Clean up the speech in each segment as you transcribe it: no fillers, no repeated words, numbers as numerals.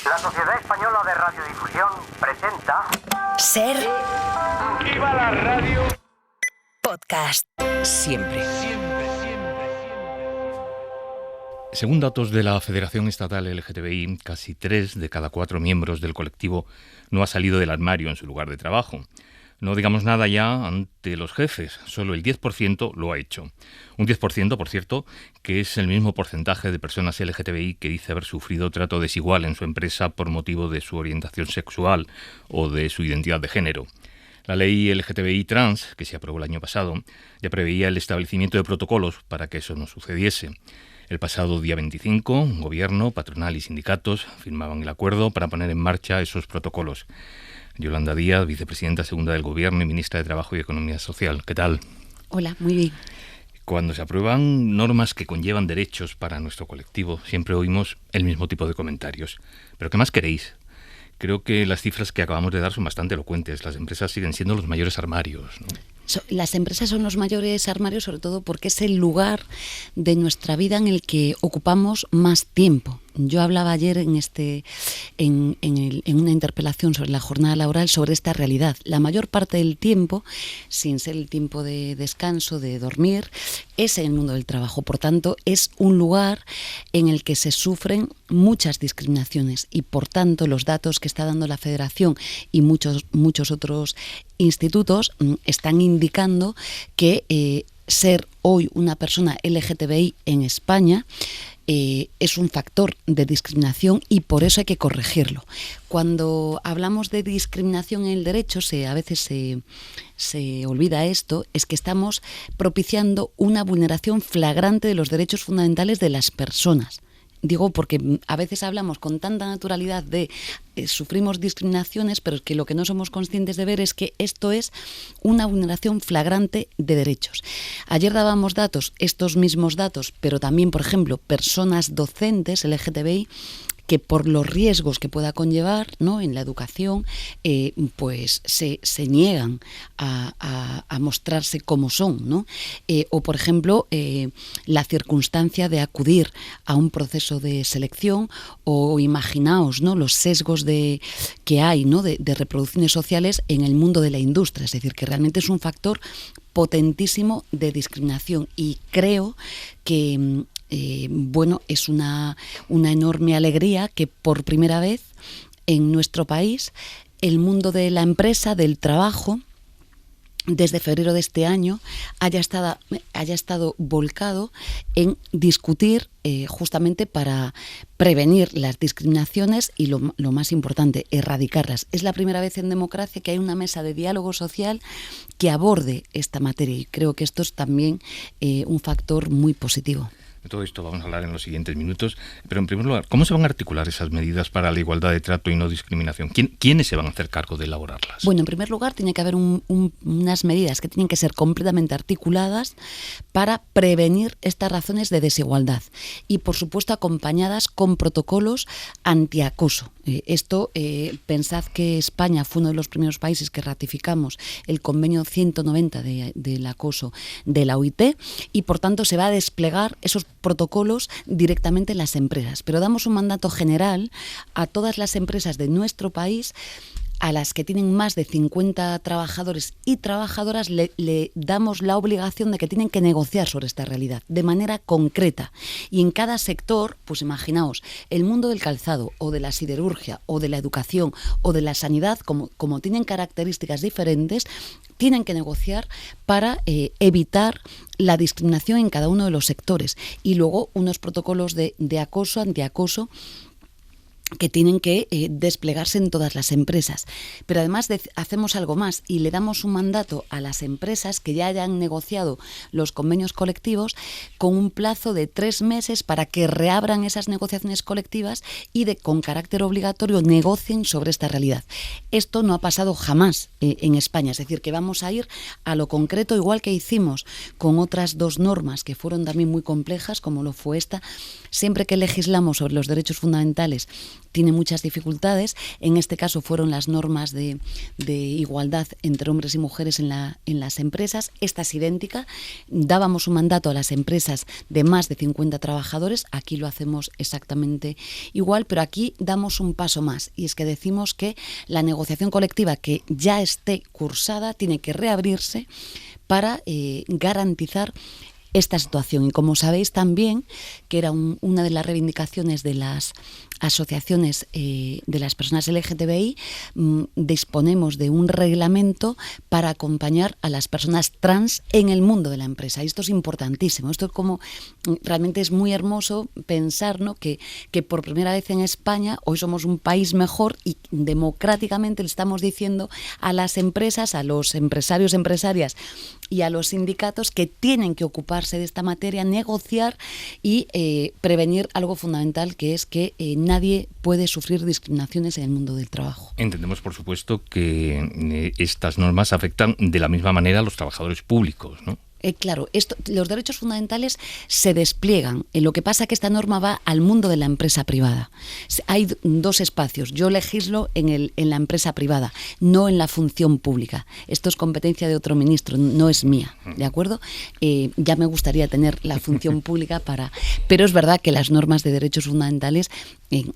La Sociedad Española de Radiodifusión presenta... Ser... ¡Viva la radio! Podcast. Siempre. Según datos de la Federación Estatal LGTBI, casi 3 de cada 4 miembros del colectivo no ha salido del armario en su lugar de trabajo. No digamos nada ya ante los jefes, solo el 10% lo ha hecho. Un 10%, por cierto, que es el mismo porcentaje de personas LGTBI que dice haber sufrido trato desigual en su empresa por motivo de su orientación sexual o de su identidad de género. La ley LGTBI trans, que se aprobó el año pasado, ya preveía el establecimiento de protocolos para que eso no sucediese. El pasado día 25, Gobierno, patronal y sindicatos firmaban el acuerdo para poner en marcha esos protocolos. Yolanda Díaz, vicepresidenta segunda del Gobierno y ministra de Trabajo y Economía Social. ¿Qué tal? Hola, muy bien. Cuando se aprueban normas que conllevan derechos para nuestro colectivo, siempre oímos el mismo tipo de comentarios. ¿Pero qué más queréis? Creo que las cifras que acabamos de dar son bastante elocuentes. Las empresas siguen siendo los mayores armarios, ¿no? Las empresas son los mayores armarios, sobre todo porque es el lugar de nuestra vida en el que ocupamos más tiempo. Yo hablaba ayer en una interpelación sobre la jornada laboral sobre esta realidad. La mayor parte del tiempo, sin ser el tiempo de descanso, de dormir, es en el mundo del trabajo. Por tanto, es un lugar en el que se sufren muchas discriminaciones y, por tanto, los datos que está dando la Federación y muchos otros institutos están indicando que ser hoy una persona LGTBI en España es un factor de discriminación y por eso hay que corregirlo. Cuando hablamos de discriminación en el derecho, a veces se olvida esto, es que estamos propiciando una vulneración flagrante de los derechos fundamentales de las personas. Digo porque a veces hablamos con tanta naturalidad de sufrimos discriminaciones, pero es que lo que no somos conscientes de ver es que esto es una vulneración flagrante de derechos. Ayer dábamos datos, estos mismos datos, pero también, por ejemplo, personas docentes LGTBI que por los riesgos que pueda conllevar, ¿no?, en la educación, pues se niegan a mostrarse como son, ¿no? O, por ejemplo, la circunstancia de acudir a un proceso de selección o imaginaos, ¿no?, los sesgos que hay, ¿no?, de reproducciones sociales en el mundo de la industria. Es decir, que realmente es un factor potentísimo de discriminación y creo que es una enorme alegría que por primera vez en nuestro país el mundo de la empresa, del trabajo, desde febrero de este año haya estado volcado en discutir justamente para prevenir las discriminaciones y lo más importante, erradicarlas. Es la primera vez en democracia que hay una mesa de diálogo social que aborde esta materia y creo que esto es también un factor muy positivo. De todo esto vamos a hablar en los siguientes minutos, pero en primer lugar, ¿cómo se van a articular esas medidas para la igualdad de trato y no discriminación? ¿Quiénes se van a hacer cargo de elaborarlas? Bueno, en primer lugar, tiene que haber unas medidas que tienen que ser completamente articuladas para prevenir estas razones de desigualdad y, por supuesto, acompañadas con protocolos antiacoso. Pensad que España fue uno de los primeros países que ratificamos el convenio 190 del acoso de la OIT y, por tanto, se va a desplegar esos protocolos directamente en las empresas. Pero damos un mandato general a todas las empresas de nuestro país, a las que tienen más de 50 trabajadores y trabajadoras le damos la obligación de que tienen que negociar sobre esta realidad de manera concreta. Y en cada sector, pues imaginaos, el mundo del calzado o de la siderurgia o de la educación o de la sanidad, como tienen características diferentes, tienen que negociar para evitar la discriminación en cada uno de los sectores. Y luego unos protocolos de acoso, antiacoso, que tienen que desplegarse en todas las empresas. Pero además hacemos algo más y le damos un mandato a las empresas que ya hayan negociado los convenios colectivos con un plazo de 3 meses para que reabran esas negociaciones colectivas y con carácter obligatorio negocien sobre esta realidad. Esto no ha pasado jamás en España, es decir, que vamos a ir a lo concreto, igual que hicimos con otras 2 normas que fueron también muy complejas, como lo fue esta. Siempre que legislamos sobre los derechos fundamentales tiene muchas dificultades. En este caso fueron las normas de igualdad entre hombres y mujeres en las empresas. Esta es idéntica. Dábamos un mandato a las empresas de más de 50 trabajadores. Aquí lo hacemos exactamente igual, pero aquí damos un paso más, y es que decimos que la negociación colectiva que ya esté cursada tiene que reabrirse para garantizar esta situación. Y como sabéis también, que era una de las reivindicaciones de las asociaciones de las personas LGTBI, disponemos de un reglamento para acompañar a las personas trans en el mundo de la empresa. Y esto es importantísimo. Esto es como, realmente es muy hermoso pensar, ¿no?, que por primera vez en España hoy somos un país mejor y democráticamente le estamos diciendo a las empresas, a los empresarios, empresarias y a los sindicatos que tienen que ocuparse de esta materia, negociar y prevenir algo fundamental, que es que nadie puede sufrir discriminaciones en el mundo del trabajo. Entendemos, por supuesto, que estas normas afectan de la misma manera a los trabajadores públicos, ¿no? Claro, los derechos fundamentales se despliegan. Lo que pasa es que esta norma va al mundo de la empresa privada. Hay dos espacios. Yo legislo en la empresa privada, no en la función pública. Esto es competencia de otro ministro, no es mía, ¿de acuerdo? Ya me gustaría tener la función pública pero es verdad que las normas de derechos fundamentales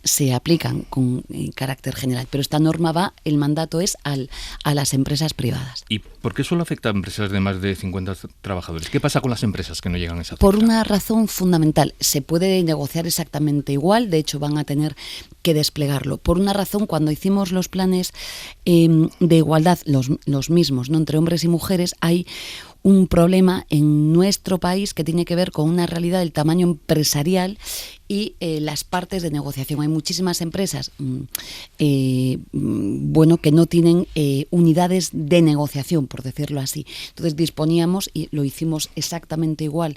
se aplican con carácter general. Pero esta norma va, el mandato es a las empresas privadas. ¿Y por qué solo afecta a empresas de más de 50 trabajadores? ¿Qué pasa con las empresas que no llegan a esa cifra? Por una razón fundamental. Se puede negociar exactamente igual, de hecho van a tener que desplegarlo. Por una razón, cuando hicimos los planes de igualdad, los mismos, ¿no?, entre hombres y mujeres, hay un problema en nuestro país que tiene que ver con una realidad del tamaño empresarial y las partes de negociación. Hay muchísimas empresas que no tienen unidades de negociación, por decirlo así. Entonces disponíamos, y lo hicimos exactamente igual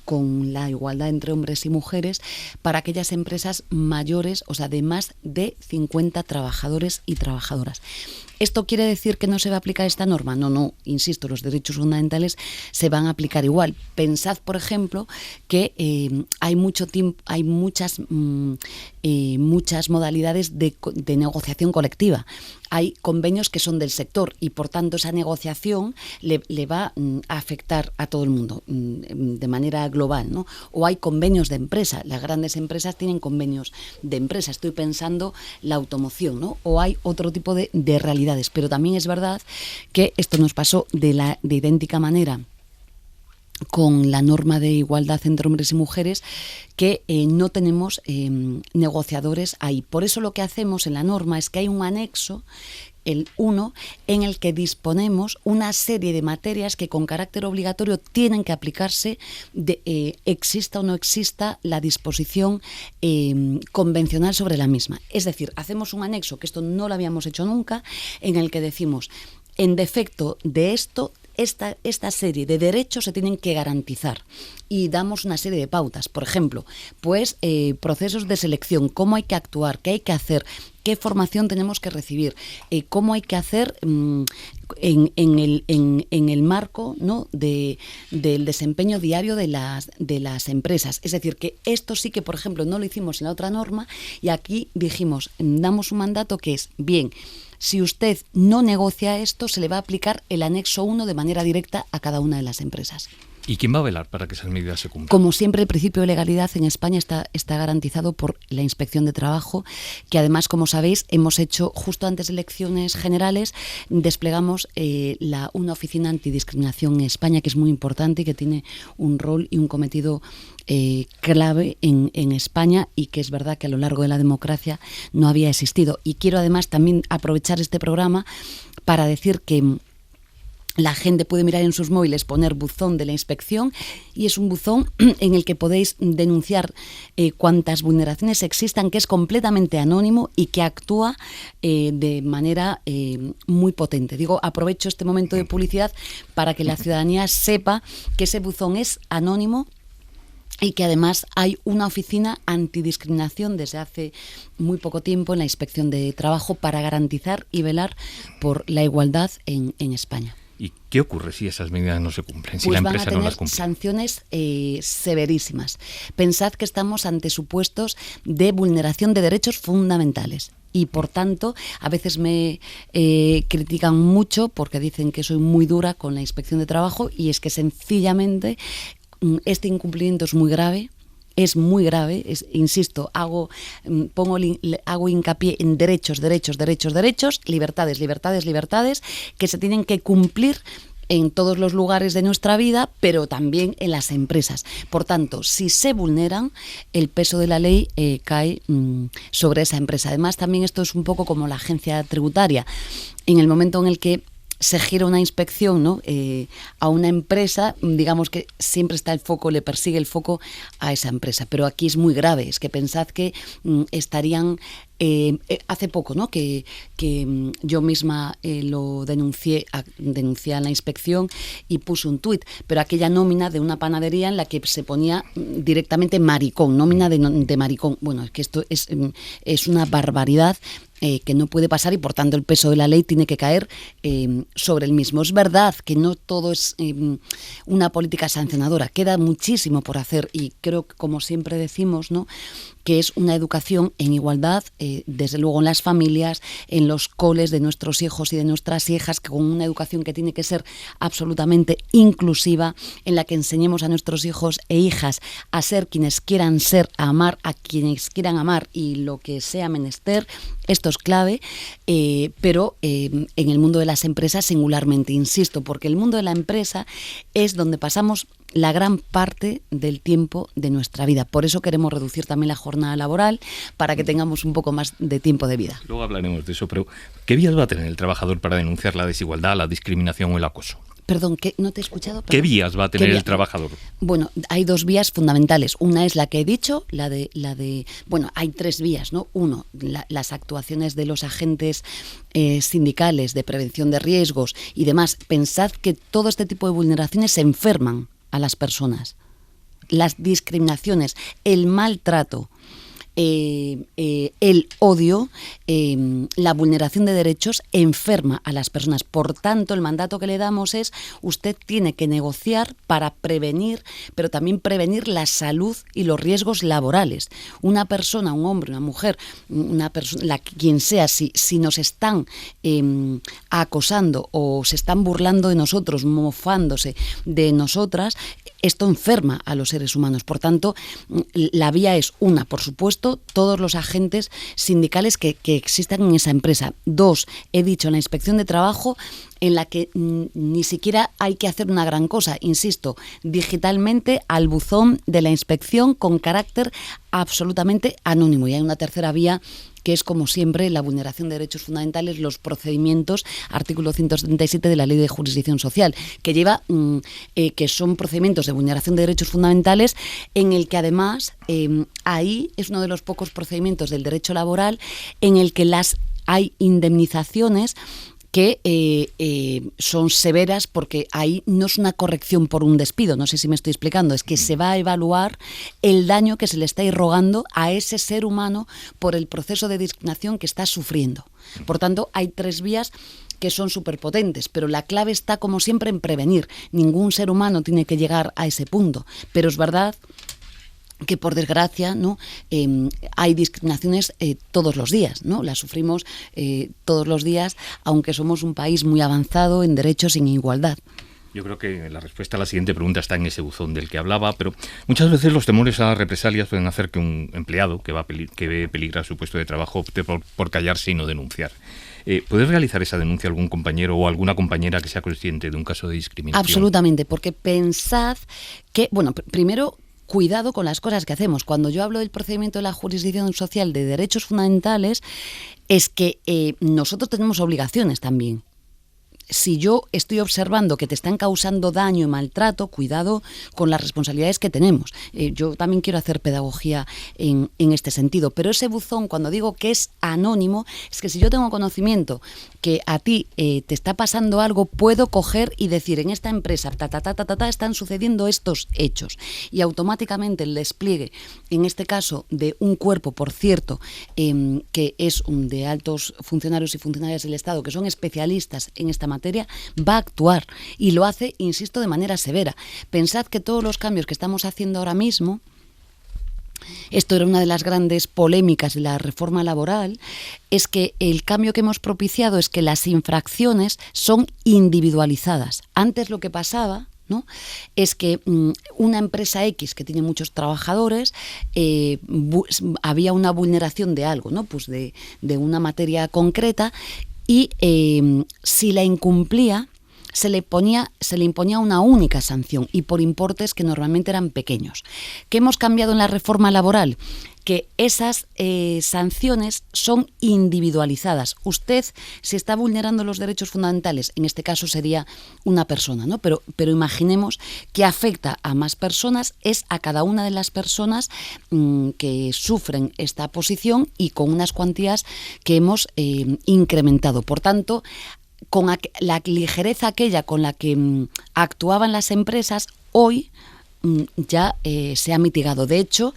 con la igualdad entre hombres y mujeres, para aquellas empresas mayores, o sea, de más de 50 trabajadores y trabajadoras. ¿Esto quiere decir que no se va a aplicar esta norma? No, insisto, los derechos fundamentales se van a aplicar igual. Pensad, por ejemplo, que hay muchas modalidades de negociación colectiva. Hay convenios que son del sector y, por tanto, esa negociación le va a afectar a todo el mundo de manera global, ¿no? O hay convenios de empresa. Las grandes empresas tienen convenios de empresa. Estoy pensando la automoción, ¿no? O hay otro tipo de realidades. Pero también es verdad que esto nos pasó de idéntica manera con la norma de igualdad entre hombres y mujeres, que no tenemos negociadores ahí. Por eso lo que hacemos en la norma es que hay un anexo, el 1, en el que disponemos una serie de materias que con carácter obligatorio tienen que aplicarse, exista o no exista la disposición convencional sobre la misma. Es decir, hacemos un anexo, que esto no lo habíamos hecho nunca, en el que decimos, en defecto de esto, esta serie de derechos se tienen que garantizar, y damos una serie de pautas. Por ejemplo, pues procesos de selección, cómo hay que actuar, qué hay que hacer, qué formación tenemos que recibir, cómo hay que hacer en el marco, ¿no?, del desempeño diario de las empresas. Es decir, que esto sí que, por ejemplo, no lo hicimos en la otra norma, y aquí dijimos, damos un mandato que es, bien, si usted no negocia esto, se le va a aplicar el anexo 1 de manera directa a cada una de las empresas. ¿Y quién va a velar para que esas medidas se cumplan? Como siempre, el principio de legalidad en España está garantizado por la Inspección de Trabajo, que además, como sabéis, hemos hecho, justo antes de elecciones generales, desplegamos una oficina antidiscriminación en España, que es muy importante y que tiene un rol y un cometido clave en España, y que es verdad que a lo largo de la democracia no había existido. Y quiero además también aprovechar este programa para decir que la gente puede mirar en sus móviles, poner buzón de la inspección, y es un buzón en el que podéis denunciar cuantas vulneraciones existan, que es completamente anónimo y que actúa de manera muy potente. Digo, aprovecho este momento de publicidad para que la ciudadanía sepa que ese buzón es anónimo y que además hay una oficina antidiscriminación desde hace muy poco tiempo en la Inspección de Trabajo para garantizar y velar por la igualdad en España. ¿Y qué ocurre si esas medidas no se cumplen, si pues la empresa no las cumple? van a tener sanciones severísimas. Pensad que estamos ante supuestos de vulneración de derechos fundamentales. Y por tanto, a veces me critican mucho porque dicen que soy muy dura con la inspección de trabajo, y es que sencillamente este incumplimiento es muy grave. Es muy grave, insisto, hago hincapié en derechos, libertades, que se tienen que cumplir en todos los lugares de nuestra vida, pero también en las empresas. Por tanto, si se vulneran, el peso de la ley cae sobre esa empresa. Además, también esto es un poco como la agencia tributaria. En el momento en el que se gira una inspección, ¿no?, a una empresa, digamos que siempre está el foco, le persigue el foco a esa empresa. Pero aquí es muy grave, es que pensad que estarían... hace poco, ¿no?, que yo misma lo denuncié a la inspección y puse un tuit, pero aquella nómina de una panadería en la que se ponía directamente maricón, nómina de maricón. Bueno, es que esto es una barbaridad que no puede pasar, y por tanto el peso de la ley tiene que caer sobre el mismo. Es verdad que no todo es una política sancionadora, queda muchísimo por hacer, y creo que, como siempre decimos, ¿no?, que es una educación en igualdad, desde luego en las familias, en los coles de nuestros hijos y de nuestras hijas, con una educación que tiene que ser absolutamente inclusiva, en la que enseñemos a nuestros hijos e hijas a ser quienes quieran ser, a amar a quienes quieran amar, y lo que sea menester. Esto es clave, pero en el mundo de las empresas singularmente, insisto, porque el mundo de la empresa es donde pasamos la gran parte del tiempo de nuestra vida. Por eso queremos reducir también la jornada laboral, para que tengamos un poco más de tiempo de vida. Luego hablaremos de eso, pero ¿qué vías va a tener el trabajador para denunciar la desigualdad, la discriminación o el acoso? Perdón, que no te he escuchado. Perdón. ¿Qué vías va a tener el trabajador? Bueno, hay dos vías fundamentales. Una es la que he dicho, bueno, hay tres vías, ¿no? Uno, las actuaciones de los agentes sindicales de prevención de riesgos y demás. Pensad que todo este tipo de vulneraciones enferman a las personas. Las discriminaciones, el maltrato, el odio, la vulneración de derechos enferma a las personas. Por tanto, el mandato que le damos es: usted tiene que negociar para prevenir, pero también prevenir la salud y los riesgos laborales. Una persona, un hombre, una mujer, una persona, quien sea, si nos están acosando o se están burlando de nosotros, mofándose de nosotras, esto enferma a los seres humanos. Por tanto, la vía es una, por supuesto, todos los agentes sindicales que existan en esa empresa. Dos, he dicho, la inspección de trabajo, en la que ni siquiera hay que hacer una gran cosa, insisto, digitalmente al buzón de la inspección, con carácter absolutamente anónimo. Y hay una tercera vía, que es, como siempre, la vulneración de derechos fundamentales, los procedimientos, artículo 177 de la Ley de Jurisdicción Social, que lleva, que son procedimientos de vulneración de derechos fundamentales, en el que además ahí es uno de los pocos procedimientos del derecho laboral en el que hay indemnizaciones que son severas, porque ahí no es una corrección por un despido, no sé si me estoy explicando, es que se va a evaluar el daño que se le está irrogando a ese ser humano por el proceso de discriminación que está sufriendo. Por tanto, hay tres vías que son superpotentes, pero la clave está, como siempre, en prevenir. Ningún ser humano tiene que llegar a ese punto, pero es verdad que, por desgracia, ¿no?, hay discriminaciones todos los días, ¿no? Las sufrimos todos los días, aunque somos un país muy avanzado en derechos y en igualdad. Yo creo que la respuesta a la siguiente pregunta está en ese buzón del que hablaba, pero muchas veces los temores a las represalias pueden hacer que un empleado que ve peligrar su puesto de trabajo opte por callarse y no denunciar. ¿Puede realizar esa denuncia algún compañero o alguna compañera que sea consciente de un caso de discriminación? Absolutamente, porque pensad que, bueno, primero, cuidado con las cosas que hacemos. Cuando yo hablo del procedimiento de la jurisdicción social de derechos fundamentales, es que nosotros tenemos obligaciones también. Si yo estoy observando que te están causando daño y maltrato, cuidado con las responsabilidades que tenemos. Yo también quiero hacer pedagogía en este sentido, pero ese buzón, cuando digo que es anónimo, es que si yo tengo conocimiento que a ti te está pasando algo, puedo coger y decir: en esta empresa están sucediendo estos hechos, y automáticamente el despliegue, en este caso de un cuerpo, por cierto, que es de altos funcionarios y funcionarias del Estado, que son especialistas en esta materia, materia, va a actuar y lo hace, insisto, de manera severa. Pensad que todos los cambios que estamos haciendo ahora mismo, esto era una de las grandes polémicas de la reforma laboral, es que el cambio que hemos propiciado es que las infracciones son individualizadas. Antes lo que pasaba, ¿no?, es que una empresa X que tiene muchos trabajadores, había una vulneración de algo, ¿no?, pues de una materia concreta, y si la incumplía, se le imponía una única sanción y por importes que normalmente eran pequeños. ¿Qué hemos cambiado en la reforma laboral? Que esas sanciones son individualizadas. Usted, si está vulnerando los derechos fundamentales, en este caso sería una persona, ¿no? Pero imaginemos que afecta a más personas, es a cada una de las personas que sufren esta posición y con unas cuantías que hemos incrementado. Por tanto, con la ligereza aquella con la que actuaban las empresas, hoy ya se ha mitigado. De hecho,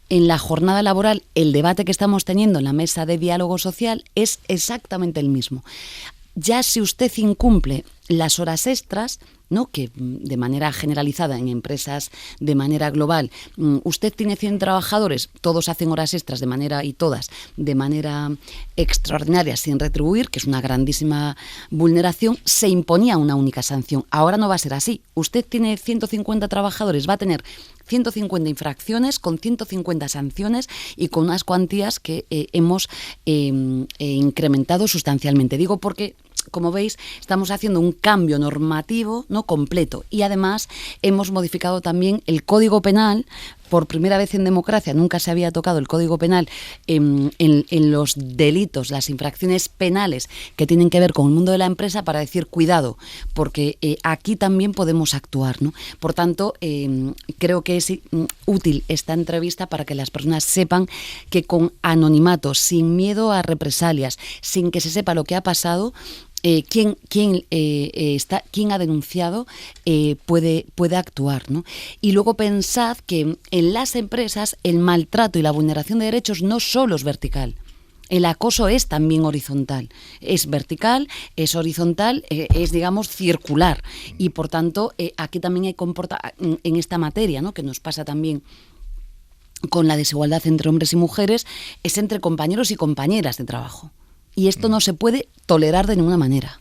en la jornada laboral, el debate que estamos teniendo en la mesa de diálogo social es exactamente el mismo. Ya si usted incumple las horas extras, ¿no?, que de manera generalizada en empresas de manera global, usted tiene 100 trabajadores, todos hacen horas extras de manera extraordinaria sin retribuir, que es una grandísima vulneración, se imponía una única sanción. Ahora no va a ser así. Usted tiene 150 trabajadores, va a tener 150 infracciones con 150 sanciones y con unas cuantías que hemos incrementado sustancialmente. Digo porque, como veis, estamos haciendo un cambio normativo, ¿no?, completo, y además hemos modificado también el Código Penal. Por primera vez en democracia nunca se había tocado el Código Penal en los delitos, las infracciones penales que tienen que ver con el mundo de la empresa, para decir cuidado, porque aquí también podemos actuar, ¿no? Por tanto, creo que es útil esta entrevista para que las personas sepan que con anonimato, sin miedo a represalias, sin que se sepa lo que ha pasado, quién ha denunciado puede actuar, ¿no? Y luego pensad que en las empresas el maltrato y la vulneración de derechos no solo es vertical. El acoso es también horizontal. Es vertical, es horizontal, es, digamos, circular. Y por tanto, aquí también hay en esta materia, ¿no?, que nos pasa también con la desigualdad entre hombres y mujeres, es entre compañeros y compañeras de trabajo. Y esto no se puede tolerar de ninguna manera.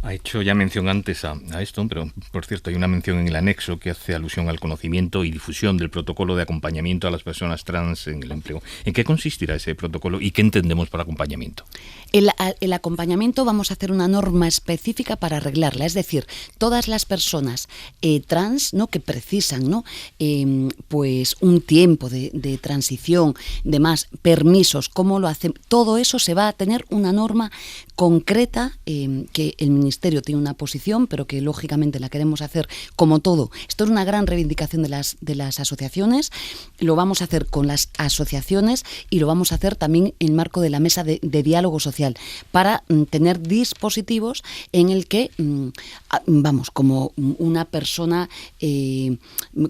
Ha hecho ya mención antes a esto, pero por cierto hay una mención en el anexo que hace alusión al conocimiento y difusión del protocolo de acompañamiento a las personas trans en el empleo. ¿En qué consistirá ese protocolo y qué entendemos por acompañamiento? El acompañamiento, vamos a hacer una norma específica para arreglarla, es decir, todas las personas trans, ¿no?, que precisan, ¿no?, pues un tiempo de transición, de más permisos, cómo lo hacen, todo eso se va a tener una norma concreta, que el Ministerio tiene una posición, pero que lógicamente la queremos hacer como todo. Esto es una gran reivindicación de las asociaciones, lo vamos a hacer con las asociaciones y lo vamos a hacer también en marco de la mesa de diálogo social, para tener dispositivos en el que, vamos, como una persona,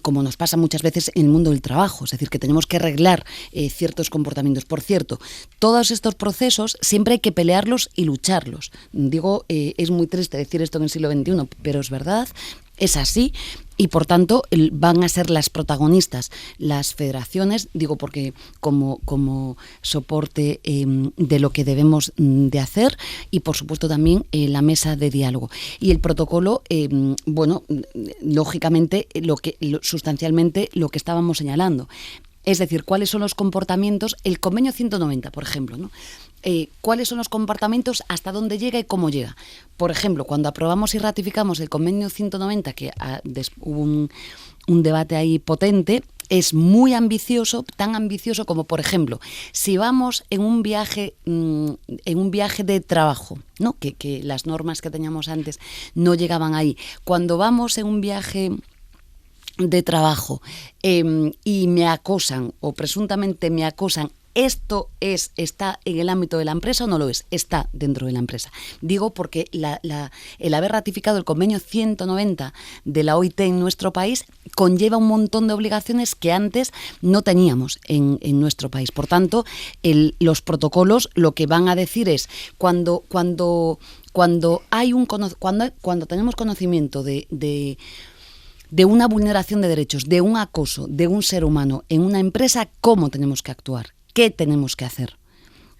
como nos pasa muchas veces en el mundo del trabajo, es decir, que tenemos que arreglar ciertos comportamientos. Por cierto, todos estos procesos siempre hay que pelearlos y lucharlos. Digo, es muy triste decir esto en el siglo XXI, pero es verdad, es así, y por tanto van a ser las protagonistas las federaciones, digo porque como soporte de lo que debemos de hacer, y por supuesto también la mesa de diálogo. Y el protocolo, bueno, lógicamente, sustancialmente lo que estábamos señalando. Es decir, cuáles son los comportamientos, el convenio 190, por ejemplo, ¿no? Cuáles son los comportamientos, hasta dónde llega y cómo llega. Por ejemplo, cuando aprobamos y ratificamos el convenio 190, que hubo un debate ahí potente, es muy ambicioso, tan ambicioso como, por ejemplo, si vamos en un viaje de trabajo, ¿no?, que las normas que teníamos antes no llegaban ahí. Cuando vamos en un viaje de trabajo y me acosan, o presuntamente me acosan ¿esto está en el ámbito de la empresa o no lo es? Está dentro de la empresa. Digo porque el haber ratificado el convenio 190 de la OIT en nuestro país conlleva un montón de obligaciones que antes no teníamos en nuestro país. Por tanto, los protocolos lo que van a decir es cuando tenemos conocimiento de una vulneración de derechos, de un acoso de un ser humano en una empresa, ¿cómo tenemos que actuar? ¿Qué tenemos que hacer?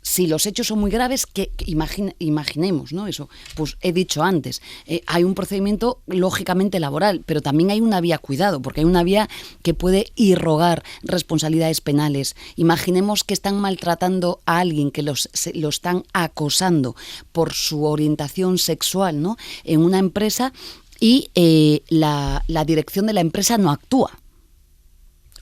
Si los hechos son muy graves, que imaginemos, ¿no? Eso, pues he dicho antes, hay un procedimiento lógicamente laboral, pero también hay una vía cuidado, porque hay una vía que puede irrogar responsabilidades penales. Imaginemos que están maltratando a alguien, que lo están acosando por su orientación sexual, ¿no? En una empresa y la dirección de la empresa no actúa.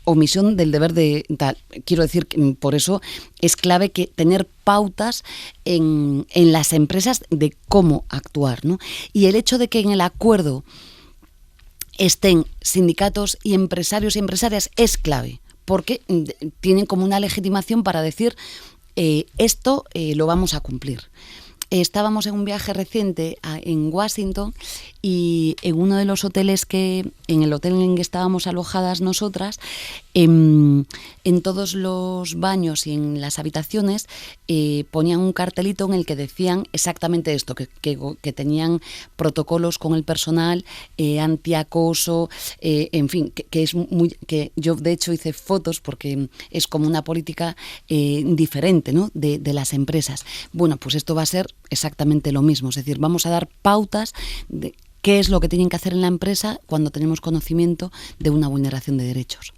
Omisión del deber de tal. Quiero decir que por eso es clave que tener pautas en las empresas de cómo actuar, ¿no? Y el hecho de que en el acuerdo estén sindicatos y empresarios y empresarias es clave, porque tienen como una legitimación para decir esto lo vamos a cumplir. Estábamos en un viaje reciente en Washington y en uno de los hoteles en el hotel en que estábamos alojadas nosotras, en todos los baños y en las habitaciones ponían un cartelito en el que decían exactamente esto, que tenían protocolos con el personal, antiacoso, en fin, que yo de hecho hice fotos porque es como una política diferente, ¿no? de las empresas. Bueno, pues esto va a ser exactamente lo mismo, es decir, vamos a dar pautas de qué es lo que tienen que hacer en la empresa cuando tenemos conocimiento de una vulneración de derechos.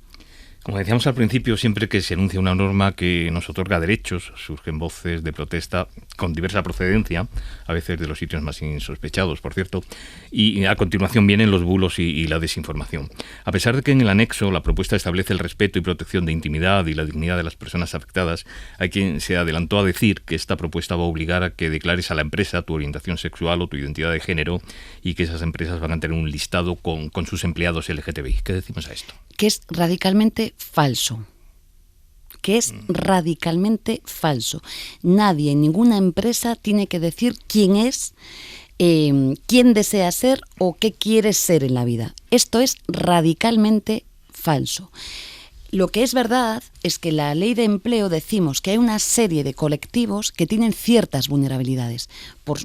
Como decíamos al principio, siempre que se enuncia una norma que nos otorga derechos, surgen voces de protesta con diversa procedencia, a veces de los sitios más insospechados, por cierto, y a continuación vienen los bulos y la desinformación. A pesar de que en el anexo la propuesta establece el respeto y protección de intimidad y la dignidad de las personas afectadas, hay quien se adelantó a decir que esta propuesta va a obligar a que declares a la empresa tu orientación sexual o tu identidad de género y que esas empresas van a tener un listado con sus empleados LGTBI. ¿Qué decimos a esto? Que es radicalmente falso. Nadie en ninguna empresa tiene que decir quién es, quién desea ser o qué quiere ser en la vida. Esto es radicalmente falso. Lo que es verdad es que la ley de empleo decimos que hay una serie de colectivos que tienen ciertas vulnerabilidades.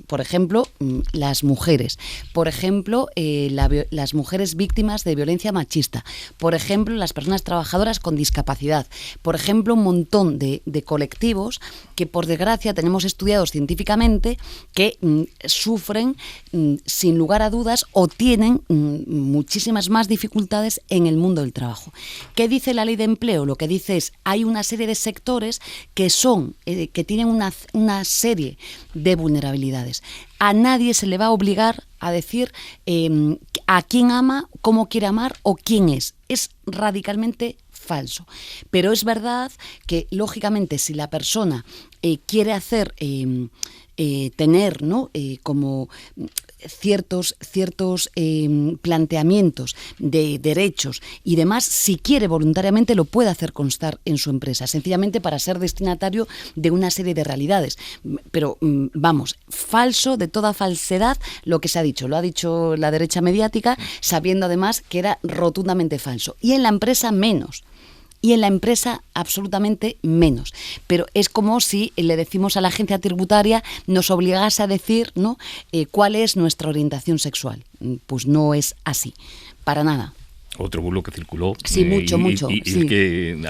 Por ejemplo, las mujeres. Por ejemplo, las mujeres víctimas de violencia machista. Por ejemplo, las personas trabajadoras con discapacidad. Por ejemplo, un montón de colectivos que, por desgracia, tenemos estudiados científicamente que sufren, sin lugar a dudas, o tienen muchísimas más dificultades en el mundo del trabajo. ¿Qué dice la ley de empleo? Lo que dice es hay una serie de sectores que tienen una serie de vulnerabilidades. A nadie se le va a obligar a decir a quién ama, cómo quiere amar o quién es. Es radicalmente falso. Pero es verdad que, lógicamente, si la persona quiere tener, ¿no? Como ciertos planteamientos de derechos y demás, si quiere voluntariamente lo puede hacer constar en su empresa, sencillamente para ser destinatario de una serie de realidades. Pero vamos, falso de toda falsedad lo que se ha dicho, lo ha dicho la derecha mediática, sabiendo además que era rotundamente falso. Y en la empresa menos. Y en la empresa absolutamente menos. Pero es como si le decimos a la agencia tributaria, nos obligase a decir, ¿no? Cuál es nuestra orientación sexual. Pues no es así, para nada. Otro bulo que circuló. Sí, mucho. Sí.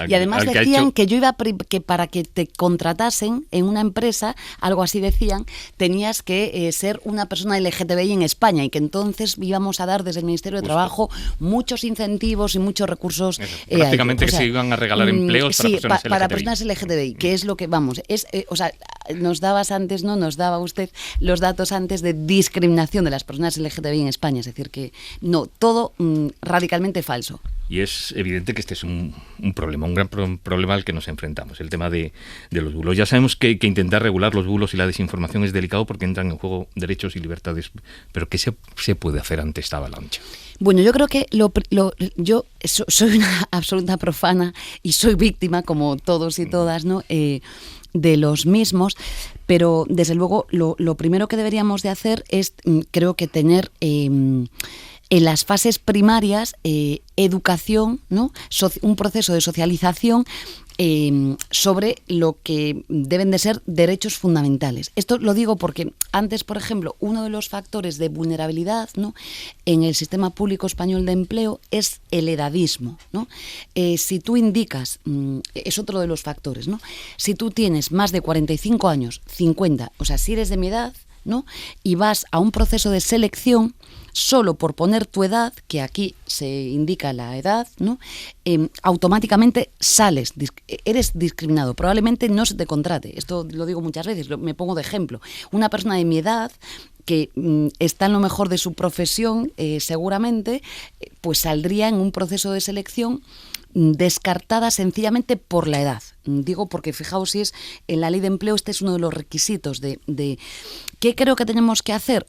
Y además decían que yo que para que te contratasen en una empresa, algo así decían, tenías que ser una persona LGTBI en España y que entonces íbamos a dar desde el Ministerio de Trabajo muchos incentivos y muchos recursos. Prácticamente que se iban a regalar empleos para personas LGTBI. Para personas LGTBI, que es lo que, vamos, nos dabas antes, ¿no? Nos daba usted los datos antes de discriminación de las personas LGTBI en España, es decir, que no, todo radicalmente falso. Y es evidente que este es un problema, un gran problema al que nos enfrentamos, el tema de los bulos. Ya sabemos que intentar regular los bulos y la desinformación es delicado porque entran en juego derechos y libertades, pero ¿qué se puede hacer ante esta avalancha? Bueno, yo creo que yo soy una absoluta profana y soy víctima, como todos y todas, ¿no? De los mismos, pero desde luego lo primero que deberíamos de hacer es, creo que tener en las fases primarias educación, ¿no? Un proceso de socialización sobre lo que deben de ser derechos fundamentales. Esto lo digo porque antes, por ejemplo, uno de los factores de vulnerabilidad, ¿no?, en el sistema público español de empleo es el edadismo, ¿no? Si tú indicas, es otro de los factores, ¿no? Si tú tienes más de 45 años, 50, o sea, si eres de mi edad, ¿no?, y vas a un proceso de selección, solo por poner tu edad, que aquí se indica la edad, ¿no?, automáticamente eres discriminado. Probablemente no se te contrate. Esto lo digo muchas veces, me pongo de ejemplo. Una persona de mi edad que está en lo mejor de su profesión, seguramente, pues saldría en un proceso de selección descartada sencillamente por la edad. Digo porque fijaos si es en la ley de empleo, este es uno de los requisitos de ¿qué creo que tenemos que hacer?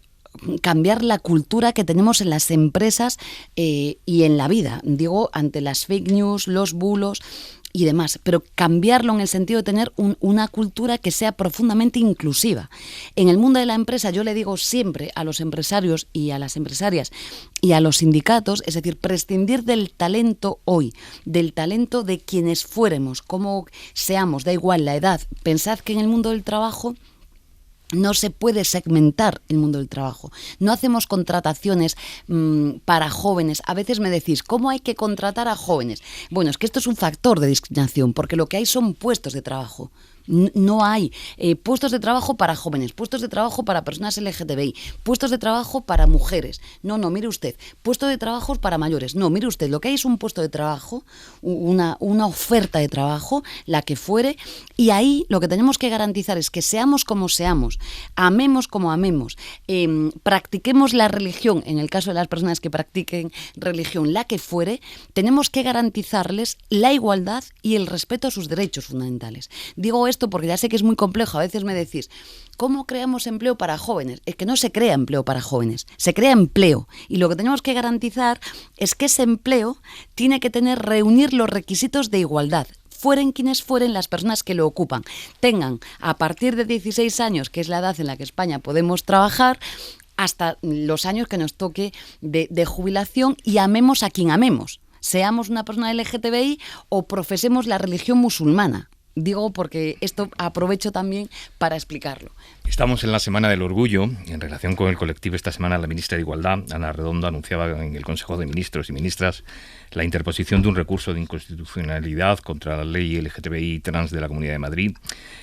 Cambiar la cultura que tenemos en las empresas y en la vida, digo, ante las fake news, los bulos y demás, pero cambiarlo en el sentido de tener una cultura que sea profundamente inclusiva. En el mundo de la empresa yo le digo siempre a los empresarios y a las empresarias y a los sindicatos, es decir, prescindir del talento hoy, del talento de quienes fuéramos, como seamos, da igual la edad. Pensad que en el mundo del trabajo no se puede segmentar el mundo del trabajo. No hacemos contrataciones para jóvenes. A veces me decís, ¿cómo hay que contratar a jóvenes? Bueno, es que esto es un factor de discriminación, porque lo que hay son puestos de trabajo. No hay puestos de trabajo para jóvenes, puestos de trabajo para personas LGTBI, puestos de trabajo para mujeres. No, mire usted, puestos de trabajo para mayores. No, mire usted, lo que hay es un puesto de trabajo, una oferta de trabajo, la que fuere, y ahí lo que tenemos que garantizar es que seamos como seamos, amemos como amemos, practiquemos la religión, en el caso de las personas que practiquen religión, la que fuere, tenemos que garantizarles la igualdad y el respeto a sus derechos fundamentales. Digo esto porque ya sé que es muy complejo. A veces me decís, ¿cómo creamos empleo para jóvenes? Es que no se crea empleo para jóvenes, se crea empleo. Y lo que tenemos que garantizar es que ese empleo tiene que reunir los requisitos de igualdad. Fueren quienes fueren las personas que lo ocupan, tengan a partir de 16 años, que es la edad en la que España podemos trabajar, hasta los años que nos toque de jubilación, y amemos a quien amemos, seamos una persona LGTBI o profesemos la religión musulmana. Digo porque esto aprovecho también para explicarlo. Estamos en la Semana del Orgullo. En relación con el colectivo, esta semana la ministra de Igualdad, Ana Redondo, anunciaba en el Consejo de Ministros y Ministras la interposición de un recurso de inconstitucionalidad contra la ley LGTBI trans de la Comunidad de Madrid.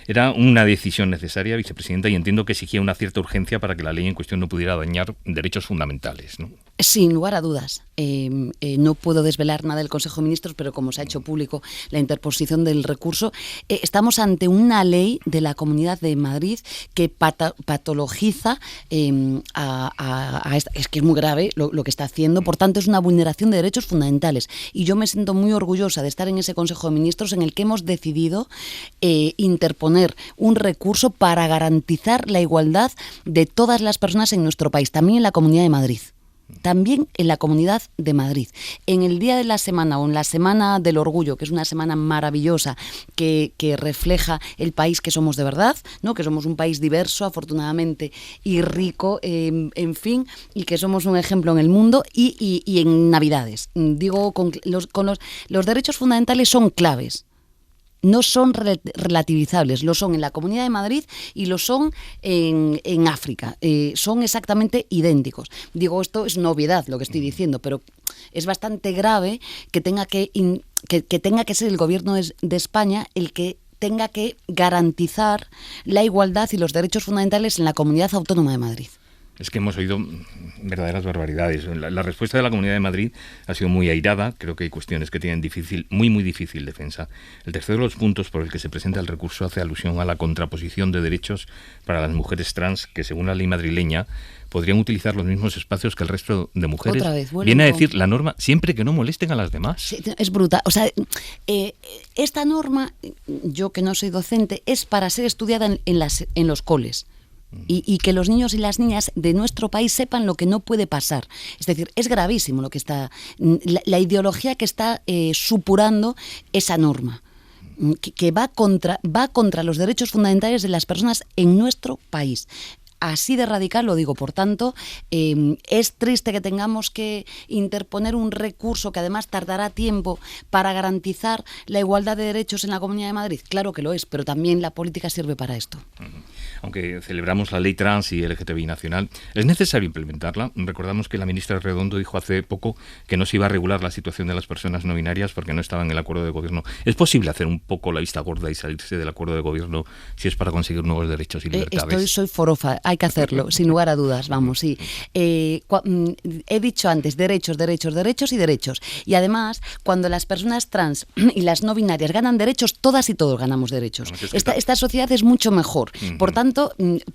Era una decisión necesaria, vicepresidenta, y entiendo que exigía una cierta urgencia para que la ley en cuestión no pudiera dañar derechos fundamentales, ¿no? Sin lugar a dudas. No puedo desvelar nada del Consejo de Ministros, pero como se ha hecho público la interposición del recurso, estamos ante una ley de la Comunidad de Madrid que patologiza es que es muy grave lo que está haciendo, por tanto es una vulneración de derechos fundamentales. Y yo me siento muy orgullosa de estar en ese Consejo de Ministros en el que hemos decidido interponer un recurso para garantizar la igualdad de todas las personas en nuestro país, también en la Comunidad de Madrid. También en la Comunidad de Madrid. En el día de la semana o en la Semana del Orgullo, que es una semana maravillosa que refleja el país que somos de verdad, ¿no?, que somos un país diverso, afortunadamente, y rico, en fin, y que somos un ejemplo en el mundo, y en Navidades. Digo, los derechos fundamentales son claves. No son relativizables, lo son en la Comunidad de Madrid y lo son en África. Son exactamente idénticos. Digo, esto es novedad lo que estoy diciendo, pero es bastante grave que tenga que ser el Gobierno de España el que tenga que garantizar la igualdad y los derechos fundamentales en la Comunidad Autónoma de Madrid. Es que hemos oído verdaderas barbaridades. La respuesta de la Comunidad de Madrid ha sido muy airada. Creo que hay cuestiones que tienen muy difícil defensa. El tercero de los puntos por el que se presenta el recurso hace alusión a la contraposición de derechos para las mujeres trans, que según la ley madrileña podrían utilizar los mismos espacios que el resto de mujeres. Otra vez, viene a decir la norma siempre que no molesten a las demás. Sí, es brutal. O sea, esta norma, yo que no soy docente, es para ser estudiada en los coles. Y que los niños y las niñas de nuestro país sepan lo que no puede pasar. Es decir, es gravísimo lo que está, la ideología que está supurando esa norma, que va contra los derechos fundamentales de las personas en nuestro país. Así de radical lo digo. Por tanto, es triste que tengamos que interponer un recurso que además tardará tiempo para garantizar la igualdad de derechos en la Comunidad de Madrid. Claro que lo es, pero también la política sirve para esto. Aunque celebramos la ley trans y LGTBI nacional, ¿es necesario implementarla? Recordamos que la ministra Redondo dijo hace poco que no se iba a regular la situación de las personas no binarias porque no estaba en el acuerdo de gobierno. ¿Es posible hacer un poco la vista gorda y salirse del acuerdo de gobierno si es para conseguir nuevos derechos y libertades? Soy forofa, hay que hacerlo, sin lugar a dudas, vamos, sí. He dicho antes, derechos y derechos. Y además, cuando las personas trans y las no binarias ganan derechos, todas y todos ganamos derechos. Esta sociedad es mucho mejor. Por tanto,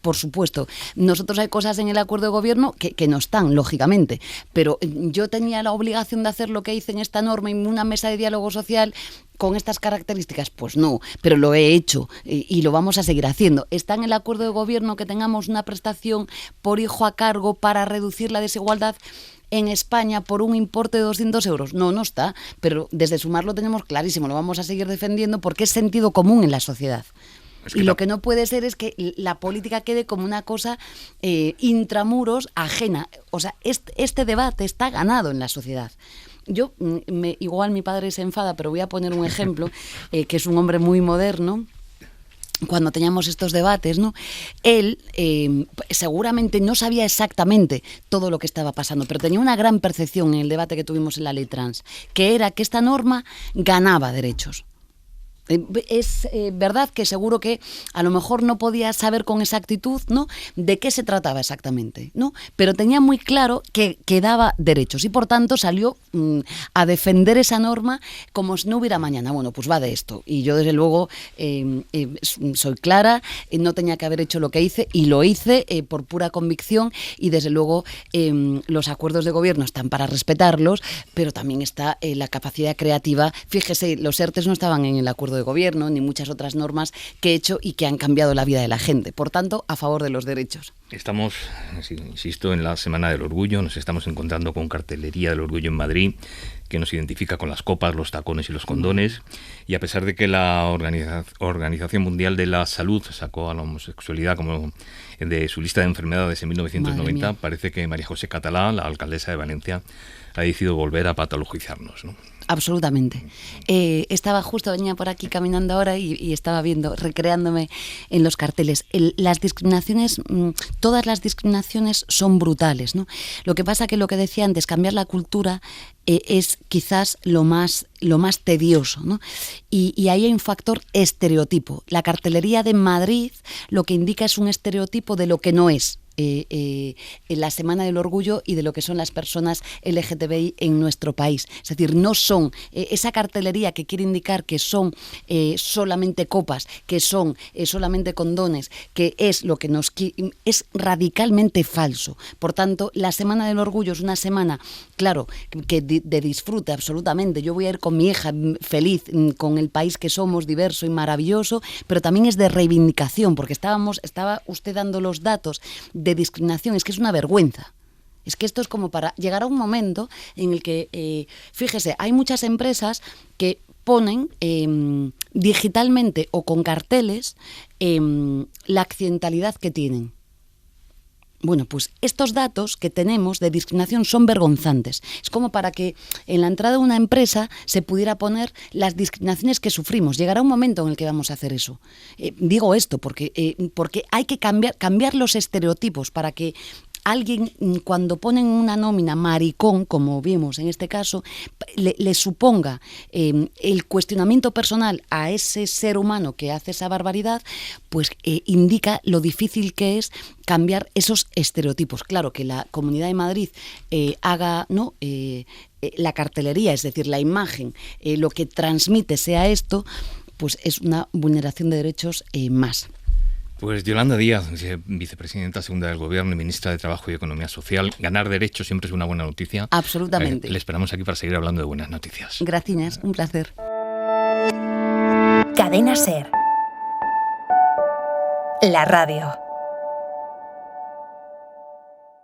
por supuesto, nosotros hay cosas en el acuerdo de gobierno que no están, lógicamente, pero yo tenía la obligación de hacer lo que hice en esta norma, en una mesa de diálogo social con estas características. Pues no, pero lo he hecho y lo vamos a seguir haciendo. ¿Está en el acuerdo de gobierno que tengamos una prestación por hijo a cargo para reducir la desigualdad en España por un importe de 200 euros? No, no está, pero desde Sumar lo tenemos clarísimo, lo vamos a seguir defendiendo porque es sentido común en la sociedad. Y lo que no puede ser es que la política quede como una cosa intramuros, ajena. O sea, este debate está ganado en la sociedad. Yo, igual mi padre se enfada, pero voy a poner un ejemplo, que es un hombre muy moderno. Cuando teníamos estos debates, ¿no? Él seguramente no sabía exactamente todo lo que estaba pasando, pero tenía una gran percepción en el debate que tuvimos en la ley trans, que era que esta norma ganaba derechos. Es verdad que seguro que a lo mejor no podía saber con exactitud, ¿no?, de qué se trataba exactamente, ¿no? Pero tenía muy claro que daba derechos y por tanto salió a defender esa norma como si no hubiera mañana. Bueno, pues va de esto. Y yo desde luego soy clara, no tenía que haber hecho lo que hice y lo hice por pura convicción y desde luego los acuerdos de gobierno están para respetarlos, pero también está la capacidad creativa. Fíjese, los ERTEs no estaban en el acuerdo de gobierno, ni muchas otras normas que he hecho y que han cambiado la vida de la gente. Por tanto, a favor de los derechos. Estamos, insisto, en la Semana del Orgullo, nos estamos encontrando con cartelería del orgullo en Madrid, que nos identifica con las copas, los tacones y los condones, y a pesar de que la Organización Mundial de la Salud sacó a la homosexualidad como de su lista de enfermedades en 1990, parece que María José Catalá, la alcaldesa de Valencia, ha decidido volver a patologizarnos, ¿no? Absolutamente. Venía por aquí caminando ahora y estaba viendo, recreándome en los carteles. Las discriminaciones, todas las discriminaciones son brutales, ¿no? Lo que pasa que lo que decía antes, cambiar la cultura es quizás lo más tedioso, ¿no? Y ahí hay un factor estereotipo. La cartelería de Madrid lo que indica es un estereotipo de lo que no es. En la Semana del Orgullo y de lo que son las personas LGTBI en nuestro país. Es decir, no son esa cartelería que quiere indicar que son solamente copas, que son solamente condones, que es lo que es radicalmente falso. Por tanto, la Semana del Orgullo es una semana, claro, que de disfrute absolutamente. Yo voy a ir con mi hija feliz, con el país que somos, diverso y maravilloso, pero también es de reivindicación, porque estaba usted dando los datos de discriminación. Es que es una vergüenza. Es que esto es como para llegar a un momento en el que, fíjese, hay muchas empresas que ponen digitalmente o con carteles la accidentalidad que tienen. Bueno, pues estos datos que tenemos de discriminación son vergonzantes. Es como para que en la entrada de una empresa se pudiera poner las discriminaciones que sufrimos. Llegará un momento en el que vamos a hacer eso. Digo esto porque hay que cambiar los estereotipos para que alguien cuando ponen una nómina maricón, como vimos en este caso, le suponga el cuestionamiento personal a ese ser humano que hace esa barbaridad, pues indica lo difícil que es cambiar esos estereotipos. Claro, que la Comunidad de Madrid haga, ¿no?, la cartelería, es decir, la imagen, lo que transmite sea esto, pues es una vulneración de derechos más. Pues Yolanda Díaz, vicepresidenta segunda del Gobierno y ministra de Trabajo y Economía Social. Ganar derechos siempre es una buena noticia. Absolutamente. Le esperamos aquí para seguir hablando de buenas noticias. Gracias, un placer. Cadena SER. La radio.